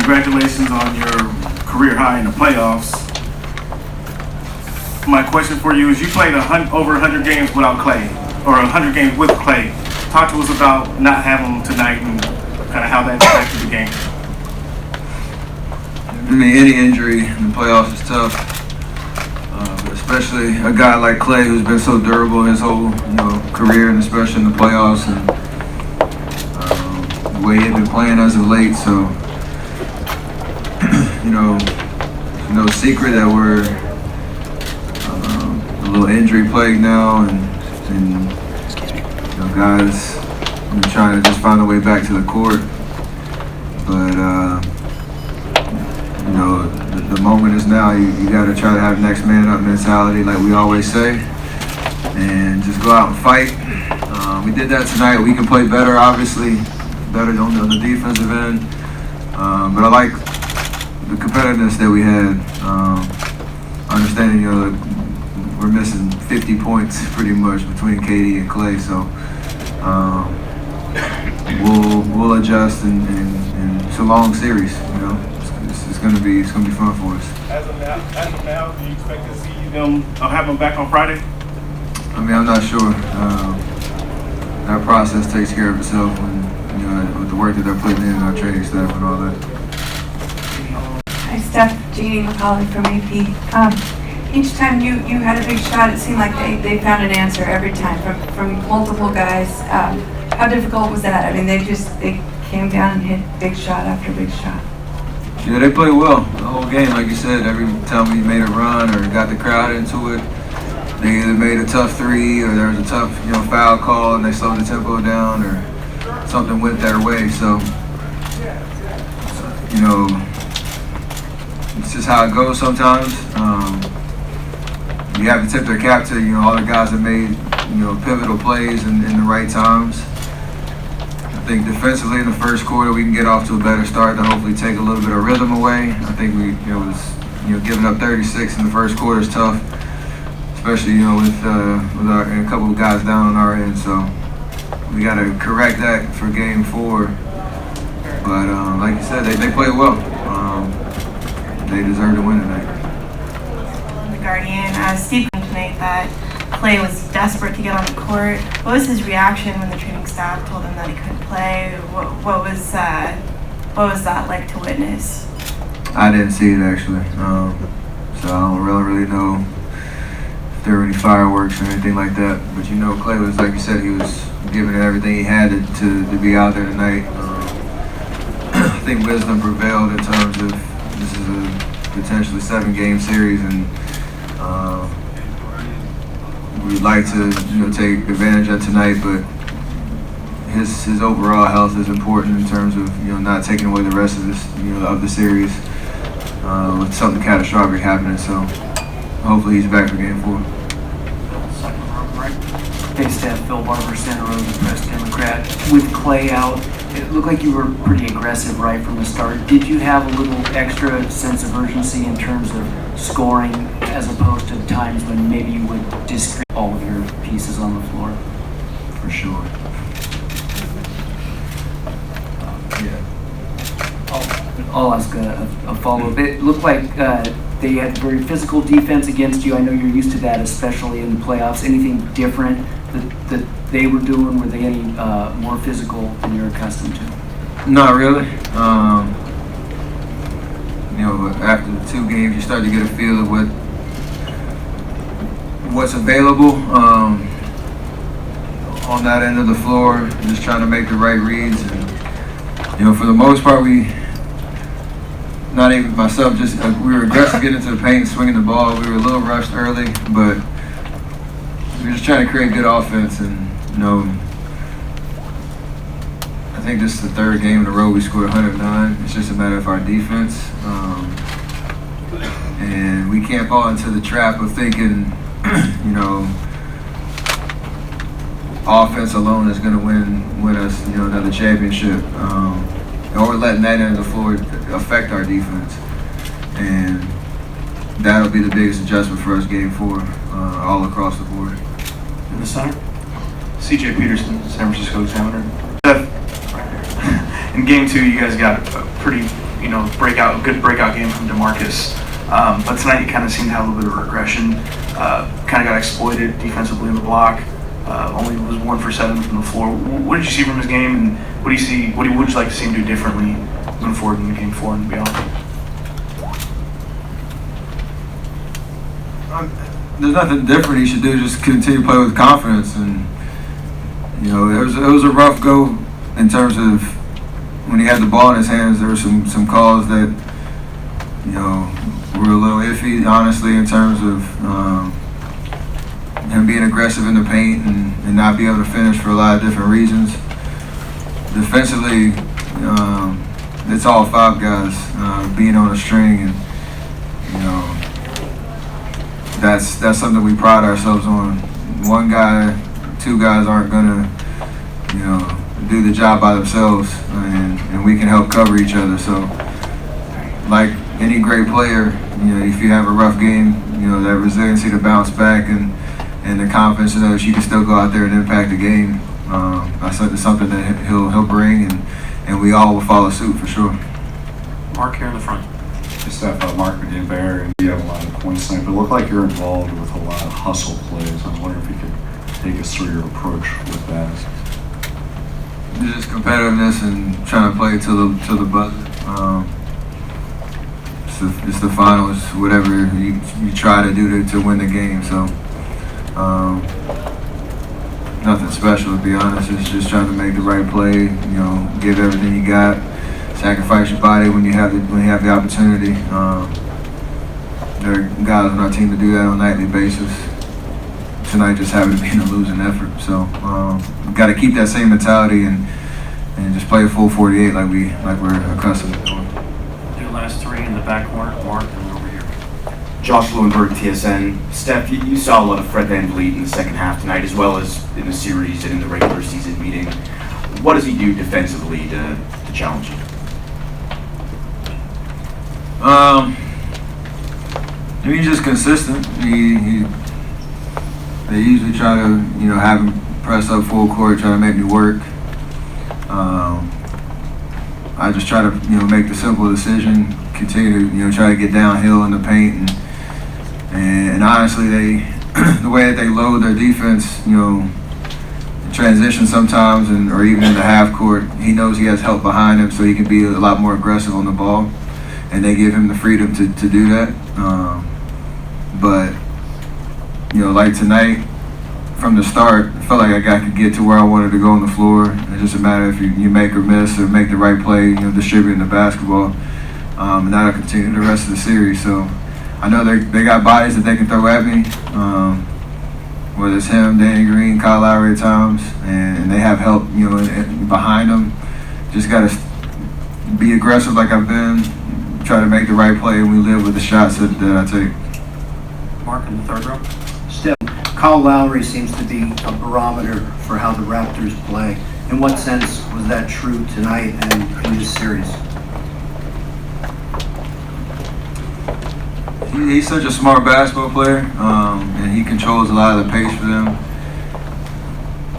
congratulations on your career high in the playoffs. My question for you is, you played over 100 games without Clay, or 100 games with Clay. Talk to us about not having him tonight and kind of how that impacted the game. I mean, any injury in the playoffs is tough, but especially a guy like Clay, who's been so durable his whole career, and especially in the playoffs, and the way he's been playing as of late. So, no secret that we're a little injury plagued now, and guys trying to just find a way back to the court. But the moment is now. You got to try to have next man up mentality, like we always say, and just go out and fight. We did that tonight. We can play better, obviously, better on the defensive end. But I like the competitiveness that we had. Understanding, we're missing 50 points pretty much between KD and Clay, so we'll adjust, and it's a long series. It's gonna be fun for us. As of now, do you expect to see them have them back on Friday? I mean, I'm not sure. That process takes care of itself, and with the work that they're putting in, our training staff and all that. Hi, Steph, Jeannie McCauley from AP. Each time you had a big shot, it seemed like they found an answer every time from multiple guys. How difficult was that? I mean, they came down and hit big shot after big shot. Yeah, they played well the whole game. Like you said, every time we made a run or got the crowd into it, they either made a tough three or there was a tough foul call and they slowed the tempo down, or something went their way. So it's just how it goes sometimes. You have to tip their cap to all the guys that made pivotal plays in the right times. I think defensively in the first quarter we can get off to a better start to hopefully take a little bit of rhythm away. I think giving up 36 in the first quarter is tough, especially with a couple of guys down on our end. So we got to correct that for Game 4. But like you said, they played well. They deserve to win tonight. The Guardian, Steve tonight that Clay was desperate to get on the court. What was his reaction when the training staff told him that he couldn't play? What was that like to witness? I didn't see it actually, so I don't really know if there were any fireworks or anything like that. But Clay was, like you said, he was giving it everything he had to be out there tonight. I think wisdom prevailed in terms of this is a potentially 7-game series, and we'd like to take advantage of tonight, but his overall health is important in terms of not taking away the rest of this of the series with something catastrophic happening. So hopefully he's back for Game 4. Hey Steph, Phil Barber, Santa Rosa Press Democrat. With Clay out, it looked like you were pretty aggressive right from the start. Did you have a little extra sense of urgency in terms of scoring as opposed to times when maybe you would discreet all of your pieces on the floor? For sure. I'll ask a follow-up. It looked like they had very physical defense against you. I know you're used to that, especially in the playoffs. Anything different that they were doing? Were they any more physical than you're accustomed to? Not really. After the 2 games, you start to get a feel of what's available on that end of the floor. Just trying to make the right reads, and for the most part, not even myself, just we were aggressive getting into the paint and swinging the ball. We were a little rushed early, but we were just trying to create good offense. And I think this is the 3rd game in a row we scored 109. It's just a matter of our defense, and we can't fall into the trap of thinking, offense alone is going to win us, another championship. Or letting that end of the floor affect our defense. And that'll be the biggest adjustment for us Game 4, all across the board. In the center, CJ Peterson, San Francisco Examiner. In Game 2, you guys got a pretty good breakout game from DeMarcus. But tonight you kind of seemed to have a little bit of regression. Kind of got exploited defensively in the block. Only was 1 for 7 from the floor. What did you see from his game, and what would you like to see him do differently moving forward in Game 4 and beyond? There's nothing different he should do. Just continue to play with confidence, and it was a rough go in terms of when he had the ball in his hands. There were some calls that were a little iffy, honestly, in terms of him being aggressive in the paint and not be able to finish for a lot of different reasons. Defensively, it's all 5 guys being on a string, and that's something we pride ourselves on. 1 guy, 2 guys aren't gonna do the job by themselves, and we can help cover each other. So, like any great player, if you have a rough game, that resiliency to bounce back and the confidence to know that you can still go out there and impact the game. That's something that he'll bring, and we all will follow suit for sure. Mark here in the front. Steph, Mark again, Bear, and you have a lot of points tonight, but it looked like you're involved with a lot of hustle plays. I'm wondering if you could take us through your approach with that. Just competitiveness and trying to play to the buzzer. It's the finals, whatever you try to do to win the game. So nothing special, to be honest. It's just trying to make the right play. Give everything you got. Sacrifice your body when you have the opportunity. There are guys on our team to do that on a nightly basis. Tonight just happened to be in a losing effort. So we've got to keep that same mentality and just play a full 48 like we're accustomed to doing. Your last 3 in the back corner, Mark, and over here. Josh Lewenberg, TSN. Steph, you saw a lot of Fred VanVleet in the second half tonight, as well as in the series and in the regular season meeting. What does he do defensively to challenge you? He's just consistent. They usually try to, have him press up full court, try to make me work. I just try to, make the simple decision, continue to, try to get downhill in the paint, and honestly, the way that they load their defense, transition sometimes, or even in the half court, he knows he has help behind him, so he can be a lot more aggressive on the ball, and they give him the freedom to do that. But like tonight, from the start, I felt like I could get to where I wanted to go on the floor. It's just a matter if you make or miss or make the right play, distributing the basketball. And that'll continue the rest of the series. So I know they got bodies that they can throw at me, whether it's him, Danny Green, Kyle Lowry at times, and they have help, behind them. Just got to be aggressive like I've been, try to make the right play, and we live with the shots that I take. Mark in the third row. Steph, Kyle Lowry seems to be a barometer for how the Raptors play. In what sense was that true tonight and in this series? He's such a smart basketball player, and he controls a lot of the pace for them.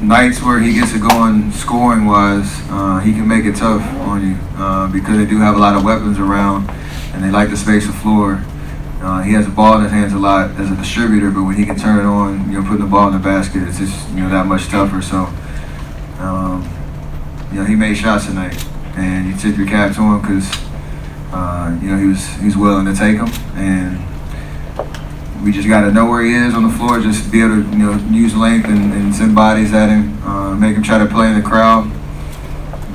Nights where he gets it going scoring-wise, he can make it tough on you because they do have a lot of weapons around, and they like to space the floor. He has the ball in his hands a lot as a distributor, but when he can turn it on, putting the ball in the basket, it's just that much tougher. So, he made shots tonight, and you tip your cap to him because he's willing to take them, and we just got to know where he is on the floor, just be able to use length and send bodies at him, make him try to play in the crowd.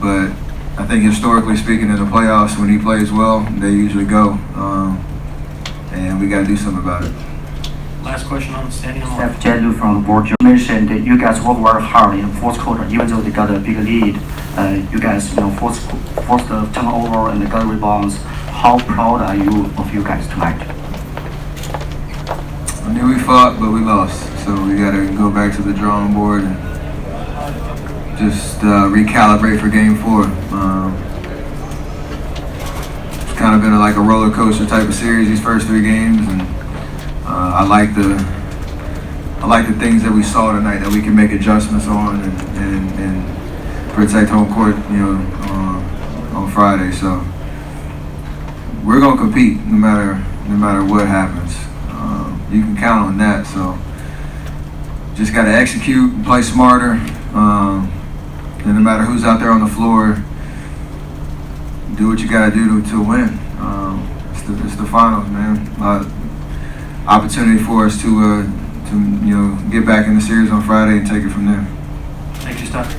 But I think historically speaking, in the playoffs, when he plays well, they usually go. And we got to do something about it. Last question on the standing on. Steph Jadu from board. You mentioned that you guys work very hard in the fourth quarter, even though they got a big lead. You guys, forced the turnover and the got rebounds. How proud are you of you guys tonight? I knew we fought, but we lost. So we got to go back to the drawing board and just recalibrate for Game 4. It's kind of been like a roller coaster type of series these first 3 games, and I like the things that we saw tonight that we can make adjustments on and protect home court, on Friday. So we're gonna compete no matter what happens. You can count on that. So just got to execute and play smarter. And no matter who's out there on the floor, do what you got to do to win. It's the finals, man. Opportunity for us to get back in the series on Friday and take it from there. Thank you, Steph.